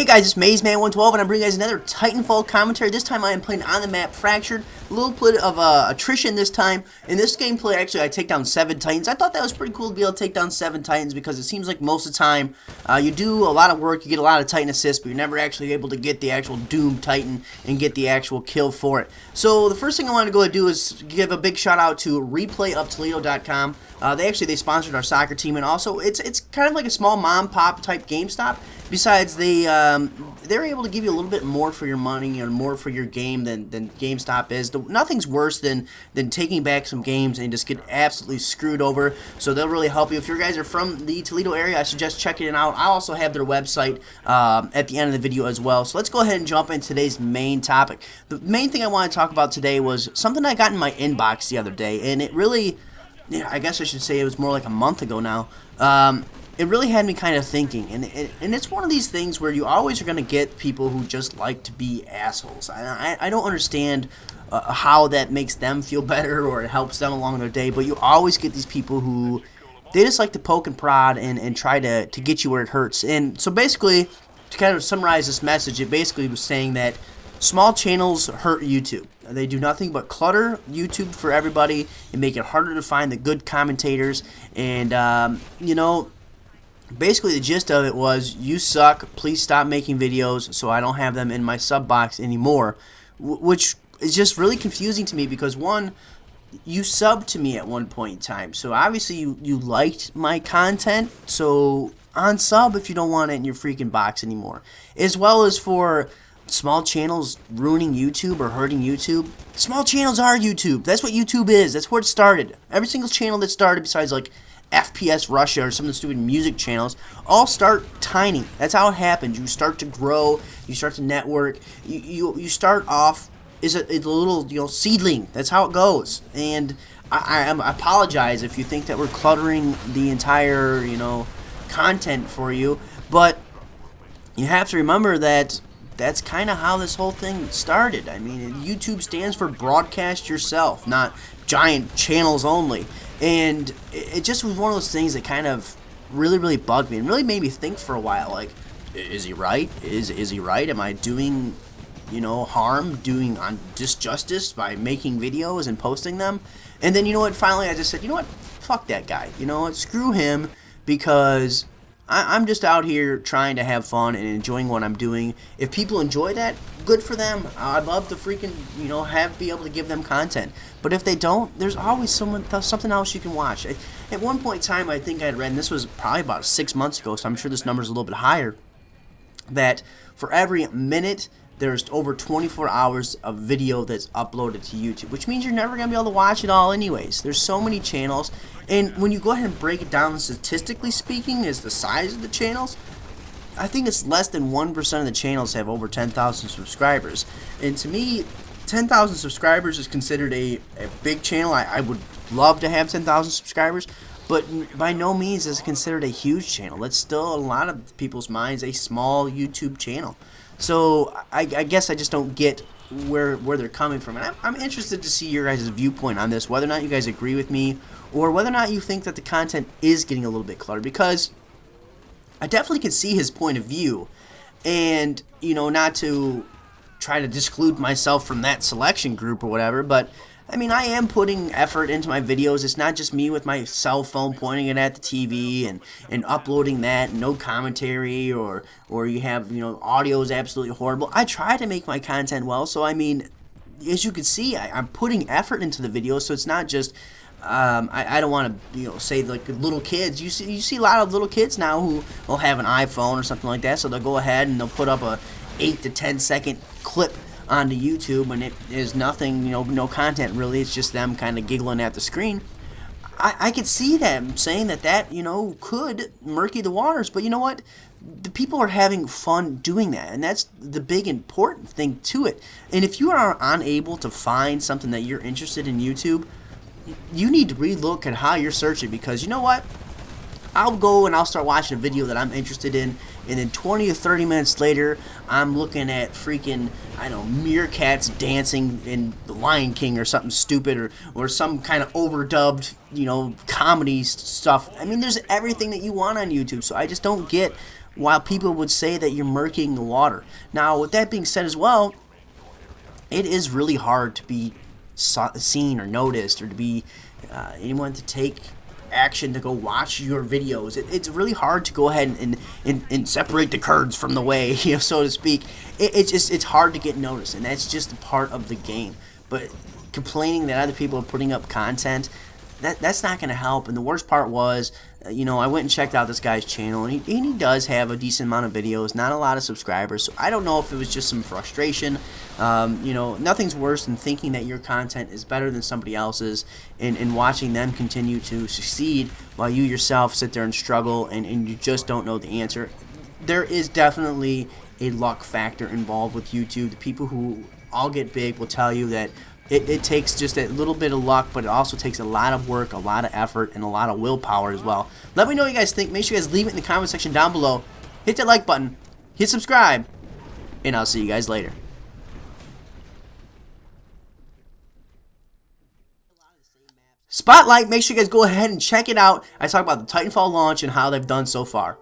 Hey guys, it's MaizeMan112 and I'm bringing you guys another Titanfall commentary. This time I am playing on the map Fractured. A little bit of attrition this time. In this gameplay, actually, I take down 7 Titans. I thought that was pretty cool to be able to take down 7 Titans because it seems like most of the time you do a lot of work, you get a lot of Titan assists, but you're never actually able to get the actual Doom Titan and get the actual kill for it. So the first thing I want to go and do is give a big shout out to replayoftoledo.com. They sponsored our soccer team, and also it's kind of like a small mom pop type GameStop. Besides, they're able to give you a little bit more for your money and more for your game than GameStop is. Nothing's worse than taking back some games and just get absolutely screwed over. So they'll really help you. If you guys are from the Toledo area, I suggest checking it out. I also have their website at the end of the video as well. So let's go ahead and jump into today's main topic. The main thing I want to talk about today was something I got in my inbox the other day, and it really, I guess I should say it was more like a month ago now. It really had me kind of thinking, and it's one of these things where you always are going to get people who just like to be assholes. I don't understand how that makes them feel better or it helps them along their day, but you always get these people who, they just like to poke and prod and try to get you where it hurts. And so basically, to kind of summarize this message, it basically was saying that small channels hurt YouTube. They do nothing but clutter YouTube for everybody and make it harder to find the good commentators. And, basically the gist of it was, you suck, please stop making videos so I don't have them in my sub box anymore. Which is just really confusing to me because, one, you subbed to me at one point in time. So obviously you liked my content, so unsub if you don't want it in your freaking box anymore. As well as for small channels ruining YouTube or hurting YouTube. Small channels are YouTube. That's what YouTube is. That's where it started. Every single channel that started, besides like FPS Russia or some of the stupid music channels, all start tiny. That's how it happens. You start to grow. You start to network. You start off as a little seedling. That's how it goes. And I apologize if you think that we're cluttering the entire content for you, but you have to remember that that's kind of how this whole thing started. I mean, YouTube stands for broadcast yourself, not giant channels only. And it just was one of those things that kind of really bugged me and really made me think for a while. Like, is he right? Is he right? Am I doing, harm, doing disjustice by making videos and posting them? And then, finally I just said, fuck that guy. Screw him, because I'm just out here trying to have fun and enjoying what I'm doing. If people enjoy that, good for them. I'd love to freaking, be able to give them content. But if they don't, there's always something else you can watch. At one point in time, I think I had read, and this was probably about 6 months ago, so I'm sure this number's a little bit higher, that for every minute, there's over 24 hours of video that's uploaded to YouTube, which means you're never going to be able to watch it all anyways. There's so many channels, and when you go ahead and break it down statistically speaking as the size of the channels, I think it's less than 1% of the channels have over 10,000 subscribers. And to me, 10,000 subscribers is considered a big channel. I would love to have 10,000 subscribers, but by no means is it considered a huge channel. That's still, in a lot of people's minds, a small YouTube channel. So I guess I just don't get where they're coming from. And I'm interested to see your guys' viewpoint on this, whether or not you guys agree with me, or whether or not you think that the content is getting a little bit cluttered, because I definitely can see his point of view. And, not to try to disclude myself from that selection group or whatever, but I mean, I am putting effort into my videos. It's not just me with my cell phone pointing it at the TV and uploading that, and no commentary, or you have, audio is absolutely horrible. I try to make my content well, so I mean, as you can see, I'm putting effort into the videos, so it's not just, I don't want to, say like little kids. You see a lot of little kids now who will have an iPhone or something like that, so they'll go ahead and they'll put up a 8 to 10 second clip onto YouTube, and it is nothing, no content really. It's just them kind of giggling at the screen. I could see them saying that could murky the waters, but you know what? The people are having fun doing that, and that's the big important thing to it. And if you are unable to find something that you're interested in YouTube, you need to relook at how you're searching, because you know what? I'll go and I'll start watching a video that I'm interested in, and then 20 or 30 minutes later, I'm looking at freaking, meerkats dancing in The Lion King or something stupid, or some kind of overdubbed, comedy stuff. I mean, there's everything that you want on YouTube, so I just don't get while people would say that you're murking the water. Now, with that being said as well, it is really hard to be seen or noticed, or to be anyone to take action to go watch your videos. It's really hard to go ahead and separate the curds from the whey, you know, so to speak. It's hard to get noticed, and that's just a part of the game. But complaining that other people are putting up content, that's not going to help. And the worst part was, you know, I went and checked out this guy's channel, and he does have a decent amount of videos, not a lot of subscribers. So I don't know if it was just some frustration. You know, nothing's worse than thinking that your content is better than somebody else's, and watching them continue to succeed while you yourself sit there and struggle, and you just don't know the answer. There is definitely a luck factor involved with YouTube. The people who all get big will tell you that it takes just a little bit of luck, but it also takes a lot of work, a lot of effort, and a lot of willpower as well. Let me know what you guys think. Make sure you guys leave it in the comment section down below. Hit that like button, hit subscribe, and I'll see you guys later. Spotlight, make sure you guys go ahead and check it out. I talk about the Titanfall launch and how they've done so far.